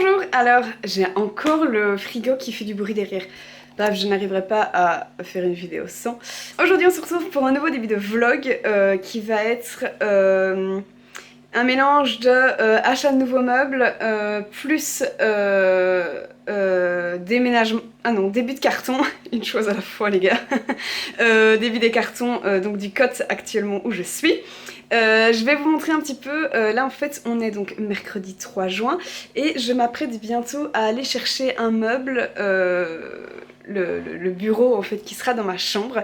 Bonjour, alors j'ai encore le frigo qui fait du bruit derrière. Bref, je n'arriverai pas à faire une vidéo sans. Aujourd'hui on se retrouve pour un nouveau début de vlog qui va être un mélange de achat de nouveaux meubles plus déménagement... Ah non, début de carton, une chose à la fois les gars. Début des cartons donc du Cotes actuellement où je suis. Je vais vous montrer un petit peu, là en fait on est donc mercredi 3 juin et je m'apprête bientôt à aller chercher un meuble, le bureau en fait qui sera dans ma chambre.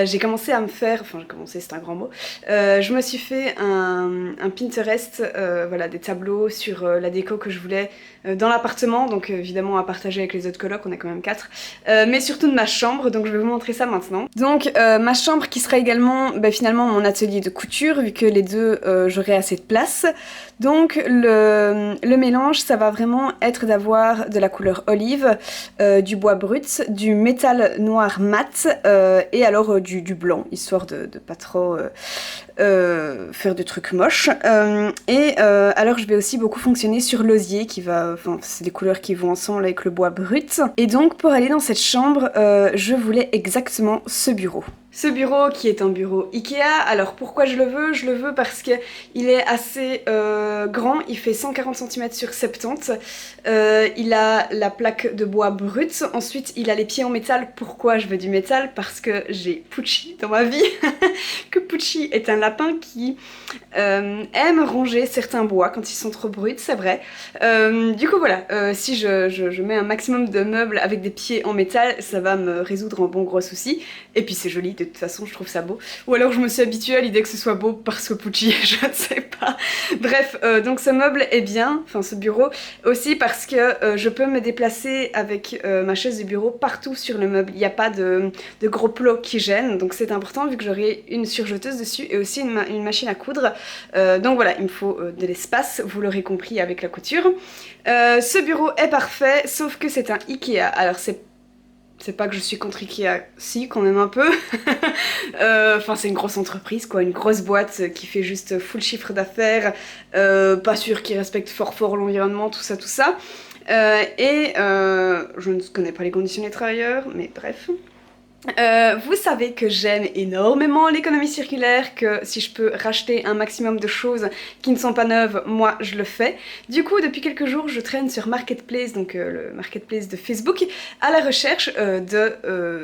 J'ai commencé à me faire, enfin j'ai commencé c'est un grand mot, je me suis fait un Pinterest, voilà des tableaux sur la déco que je voulais dans l'appartement, donc évidemment à partager avec les autres colocs, on est quand même 4, mais surtout de ma chambre, donc je vais vous montrer ça maintenant. Donc ma chambre qui sera également finalement mon atelier de couture, vu que les deux j'aurai assez de place. Donc le mélange ça va vraiment être d'avoir de la couleur olive, du bois brut, du métal noir mat et alors du blanc, histoire de pas trop faire de trucs moches. Alors je vais aussi beaucoup fonctionner sur l'osier qui va, enfin c'est des couleurs qui vont ensemble avec le bois brut. Et donc pour aller dans cette chambre, je voulais exactement ce bureau. Ce bureau qui est un bureau Ikea, alors pourquoi je le veux? Je le veux parce que il est assez grand, il fait 140 cm sur 70, il a la plaque de bois brut, ensuite il a les pieds en métal. Pourquoi je veux du métal? Parce que j'ai Pucci dans ma vie, que Pucci est un lapin qui aime ronger certains bois quand ils sont trop bruts, c'est vrai. Du coup voilà, si je mets un maximum de meubles avec des pieds en métal, ça va me résoudre un bon gros souci, et puis c'est joli, de toute façon je trouve ça beau. Ou alors je me suis habituée à l'idée que ce soit beau parce que Pucci, je ne sais pas. Bref, donc ce meuble est bien, enfin ce bureau, aussi parce que je peux me déplacer avec ma chaise de bureau partout sur le meuble. Il n'y a pas de gros plots qui gênent, donc c'est important vu que j'aurai une surjeteuse dessus et aussi une machine à coudre. Donc voilà, il me faut de l'espace, vous l'aurez compris avec la couture. Ce bureau est parfait, sauf que c'est un Ikea. Alors c'est pas que je suis contre Ikea, si quand même un peu. Enfin c'est une grosse entreprise quoi, une grosse boîte qui fait juste full chiffre d'affaires, pas sûr qu'ils respectent fort l'environnement, tout ça. Je ne connais pas les conditions des travailleurs, mais bref. Vous savez que j'aime énormément l'économie circulaire, que si je peux racheter un maximum de choses qui ne sont pas neuves, moi je le fais. Du coup, depuis quelques jours, je traîne sur Marketplace, donc le Marketplace de Facebook, à la recherche de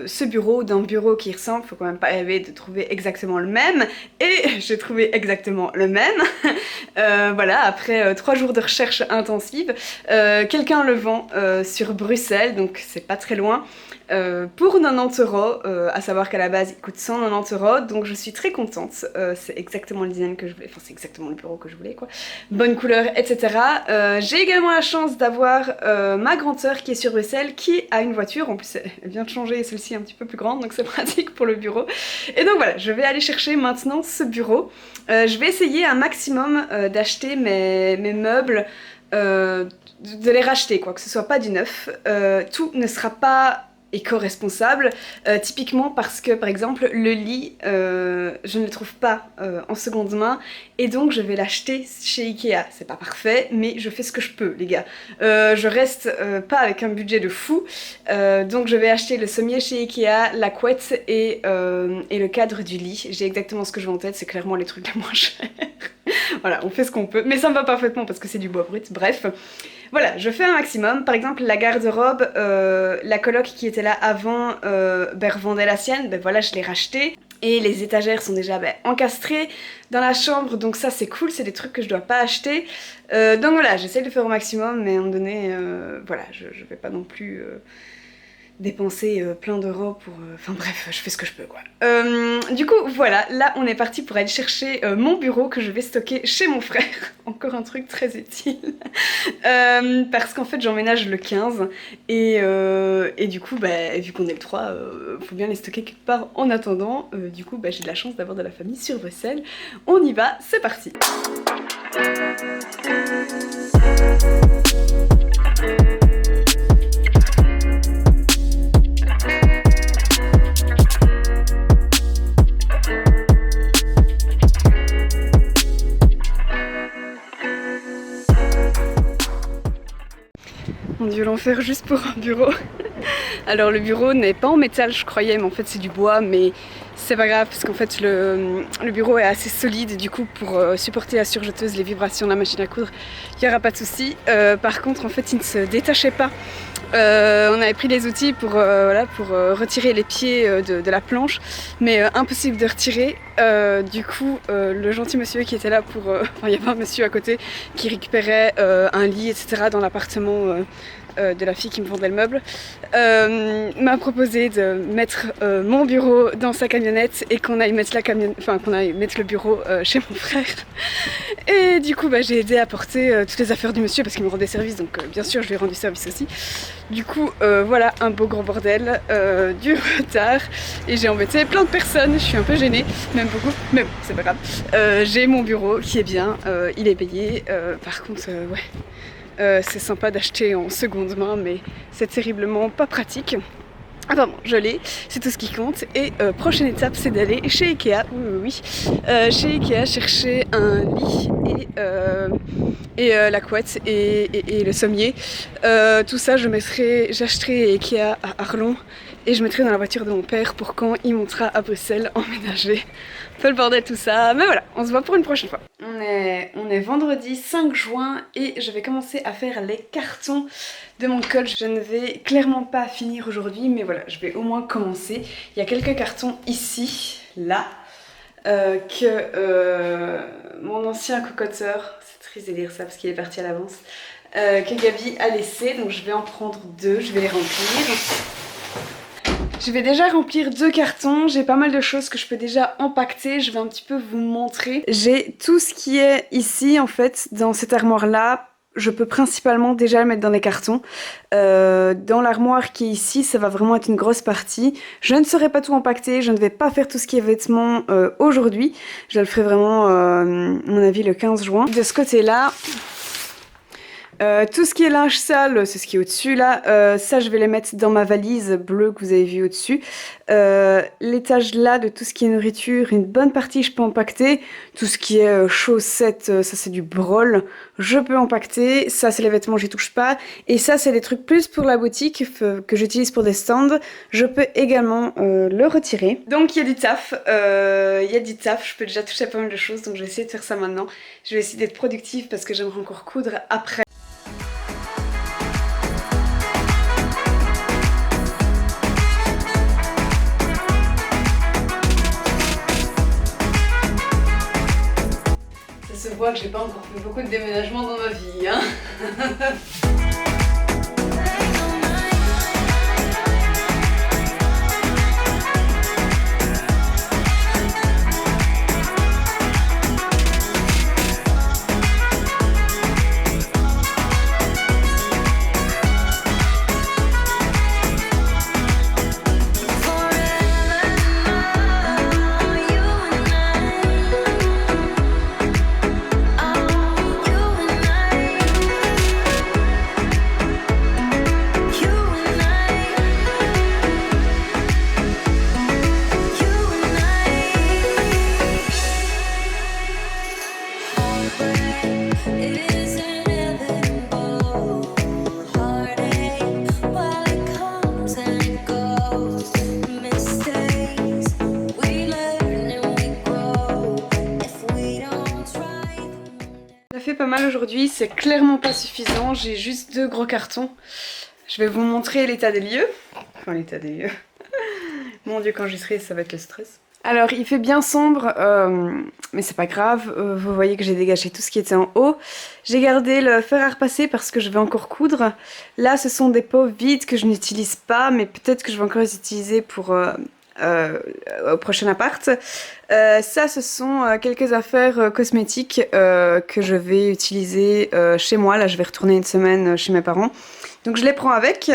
ce bureau, d'un bureau qui ressemble, faut quand même pas rêver de trouver exactement le même, et j'ai trouvé exactement le même. Voilà, après 3 jours de recherche intensive, quelqu'un le vend sur Bruxelles, donc c'est pas très loin. Pour 90 €, à savoir qu'à la base il coûte 190 €, donc je suis très contente, c'est exactement le design que je voulais, enfin c'est exactement le bureau que je voulais quoi, bonne couleur, etc. J'ai également la chance d'avoir ma grande sœur qui est sur Bruxelles, qui a une voiture, en plus elle vient de changer, celle-ci est un petit peu plus grande, donc c'est pratique pour le bureau. Et donc voilà, je vais aller chercher maintenant ce bureau. Je vais essayer un maximum d'acheter mes meubles, de les racheter quoi, que ce soit pas du neuf. Tout ne sera pas éco-responsable, typiquement parce que par exemple le lit je ne le trouve pas en seconde main et donc je vais l'acheter chez Ikea. C'est pas parfait mais je fais ce que je peux les gars, je reste pas avec un budget de fou, donc je vais acheter le sommier chez Ikea, la couette et le cadre du lit. J'ai exactement ce que je veux en tête, c'est clairement les trucs les moins chers. Voilà, on fait ce qu'on peut, mais ça me va parfaitement parce que c'est du bois brut, bref. Voilà, je fais un maximum. Par exemple, la garde-robe, la coloc qui était là avant revendait la sienne, voilà, je l'ai rachetée. Et les étagères sont déjà encastrées dans la chambre, donc ça c'est cool, c'est des trucs que je dois pas acheter. Donc voilà, j'essaie de faire au maximum, mais à un moment donné, voilà, je vais pas non plus dépenser plein d'euros pour... Enfin bref, je fais ce que je peux quoi. Du coup voilà, là on est parti pour aller chercher mon bureau que je vais stocker chez mon frère. Encore un truc très utile. Parce qu'en fait j'emménage le 15 et du coup vu qu'on est le 3, faut bien les stocker quelque part en attendant. Du coup j'ai de la chance d'avoir de la famille sur Bruxelles. On y va, c'est parti. Mon Dieu, l'enfer juste pour un bureau. Alors le bureau n'est pas en métal, je croyais, mais en fait c'est du bois, mais c'est pas grave parce qu'en fait le bureau est assez solide, du coup pour supporter la surjeteuse, les vibrations de la machine à coudre, il n'y aura pas de souci. Par contre en fait il ne se détachait pas. On avait pris les outils pour, retirer les pieds de la planche, mais impossible de retirer. Du coup, le gentil monsieur qui était là pour... il y avait un monsieur à côté qui récupérait un lit, etc. dans l'appartement de la fille qui me vendait le meuble, m'a proposé de mettre mon bureau dans sa camionnette et qu'on aille mettre le bureau chez mon frère. Et du coup j'ai aidé à porter toutes les affaires du monsieur parce qu'il me rendait service, donc bien sûr je lui ai rendu service aussi. Du coup voilà, un beau gros bordel, du retard, et j'ai embêté plein de personnes, je suis un peu gênée, même beaucoup, mais bon, c'est pas grave. J'ai mon bureau qui est bien, il est payé, par contre c'est sympa d'acheter en seconde main, mais c'est terriblement pas pratique. Enfin bon, je l'ai, c'est tout ce qui compte. Et prochaine étape, c'est d'aller chez Ikea, chez Ikea chercher un lit et la couette et le sommier. Tout ça, j'achèterai Ikea à Arlon et je mettrai dans la voiture de mon père pour quand il montera à Bruxelles emménager. Un peu le bordel tout ça, mais voilà, on se voit pour une prochaine fois. On est vendredi 5 juin et je vais commencer à faire les cartons de mon col. Je ne vais clairement pas finir aujourd'hui, mais voilà, je vais au moins commencer. Il y a quelques cartons ici, là, que mon ancien cocoteur, c'est triste de dire ça parce qu'il est parti à l'avance, que Gabi a laissé, donc je vais en prendre 2, je vais les remplir. Je vais déjà remplir 2 cartons, j'ai pas mal de choses que je peux déjà empaqueter, je vais un petit peu vous montrer. J'ai tout ce qui est ici en fait dans cette armoire là, je peux principalement déjà le mettre dans les cartons. Dans l'armoire qui est ici, ça va vraiment être une grosse partie. Je ne saurais pas tout empaqueter, je ne vais pas faire tout ce qui est vêtements aujourd'hui. Je le ferai vraiment, à mon avis, le 15 juin. De ce côté-là... tout ce qui est linge sale, c'est ce qui est au-dessus là, ça je vais les mettre dans ma valise bleue que vous avez vue au-dessus. L'étage là de tout ce qui est nourriture, une bonne partie je peux empaqueter. Tout ce qui est chaussettes, ça c'est du brol, je peux empaqueter. Ça c'est les vêtements, j'y touche pas. Et ça c'est des trucs plus pour la boutique que j'utilise pour des stands. Je peux également le retirer. Donc il y a du taf, je peux déjà toucher à pas mal de choses, donc je vais essayer de faire ça maintenant. Je vais essayer d'être productive parce que j'aimerais encore coudre après. Ça se voit que j'ai pas encore fait beaucoup de déménagements dans ma vie, hein. Fait pas mal aujourd'hui, c'est clairement pas suffisant, j'ai juste 2 gros cartons. Je vais vous montrer l'état des lieux. Enfin l'état des lieux. Mon dieu, quand j'y serai ça va être le stress. Alors il fait bien sombre, mais c'est pas grave, vous voyez que j'ai dégagé tout ce qui était en haut. J'ai gardé le fer à repasser parce que je vais encore coudre. Là ce sont des pots vides que je n'utilise pas, mais peut-être que je vais encore les utiliser pour... au prochain appart. Ça ce sont quelques affaires cosmétiques que je vais utiliser chez moi. Là je vais retourner une semaine chez mes parents, donc je les prends avec.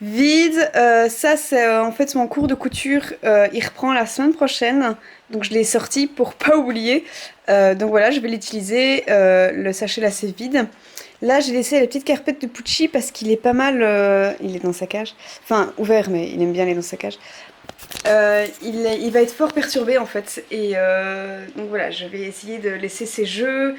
Vide, ça c'est en fait mon cours de couture, il reprend la semaine prochaine, donc je l'ai sorti pour pas oublier. Donc voilà, je vais l'utiliser, le sachet là c'est vide. Là j'ai laissé la petite carpette de Pucci parce qu'il est pas mal, il est dans sa cage, enfin ouvert mais il aime bien aller dans sa cage. Il va être fort perturbé en fait, et donc voilà, je vais essayer de laisser ses jeux,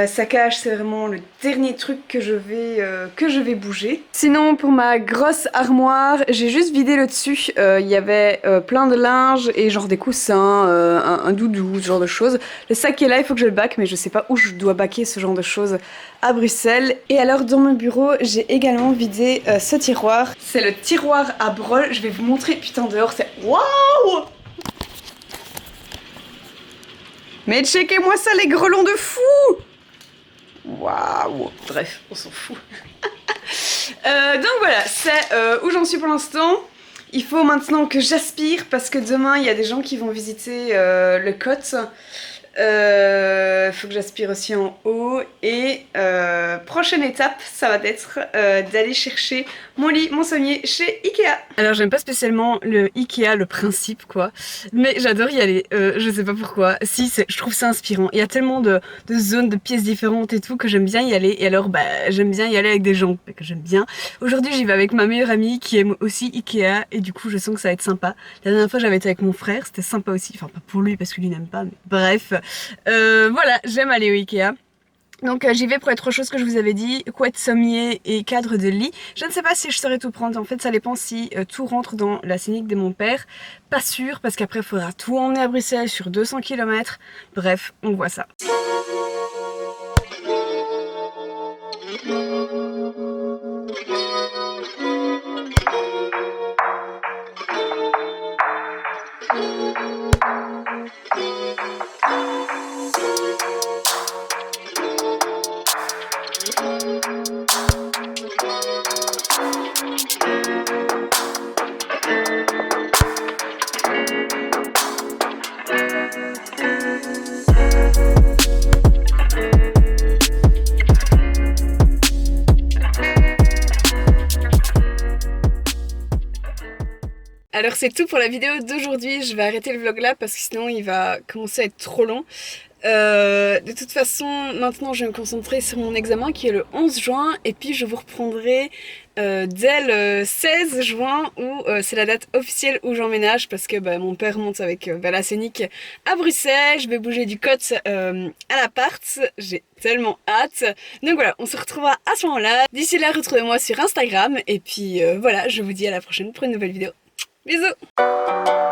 Saccage, c'est vraiment le dernier truc que je vais bouger. Sinon, pour ma grosse armoire, j'ai juste vidé le dessus. Il y avait plein de linge et genre des coussins, un doudou, ce genre de choses. Le sac est là, il faut que je le bac, mais je sais pas où je dois baquer ce genre de choses à Bruxelles. Et alors, dans mon bureau, j'ai également vidé ce tiroir. C'est le tiroir à brol. Je vais vous montrer. Putain, dehors, c'est... Waouh! Mais checkez-moi ça, les grelons de fou! Waouh! Bref, on s'en fout. Donc voilà, c'est où j'en suis pour l'instant. Il faut maintenant que j'aspire parce que demain il y a des gens qui vont visiter le COT. Faut que j'aspire aussi en haut et prochaine étape ça va être d'aller chercher mon lit, mon sommier chez Ikea. Alors j'aime pas spécialement le Ikea, le principe quoi, mais j'adore y aller, je sais pas pourquoi. Si, je trouve ça inspirant, il y a tellement de zones, de pièces différentes et tout que j'aime bien y aller, et alors bah j'aime bien y aller avec des gens que j'aime bien. Aujourd'hui j'y vais avec ma meilleure amie qui aime aussi Ikea et du coup je sens que ça va être sympa. La dernière fois j'avais été avec mon frère, c'était sympa aussi, enfin pas pour lui parce que lui n'aime pas, mais bref. Voilà, j'aime aller au Ikea. Donc j'y vais pour être autre chose que je vous avais dit, couette, sommier et cadre de lit. Je ne sais pas si je saurais tout prendre, en fait ça dépend si tout rentre dans la scénique de mon père. Pas sûr, parce qu'après il faudra tout emmener à Bruxelles sur 200 km. Bref, on voit ça. Alors c'est tout pour la vidéo d'aujourd'hui, je vais arrêter le vlog là parce que sinon il va commencer à être trop long. De toute façon, maintenant je vais me concentrer sur mon examen qui est le 11 juin et puis je vous reprendrai dès le 16 juin où c'est la date officielle où j'emménage parce que mon père monte avec la scénique à Bruxelles, je vais bouger du COT à l'appart, j'ai tellement hâte. Donc voilà, on se retrouvera à ce moment-là. D'ici là, retrouvez-moi sur Instagram et puis voilà, je vous dis à la prochaine pour une nouvelle vidéo. Bisous!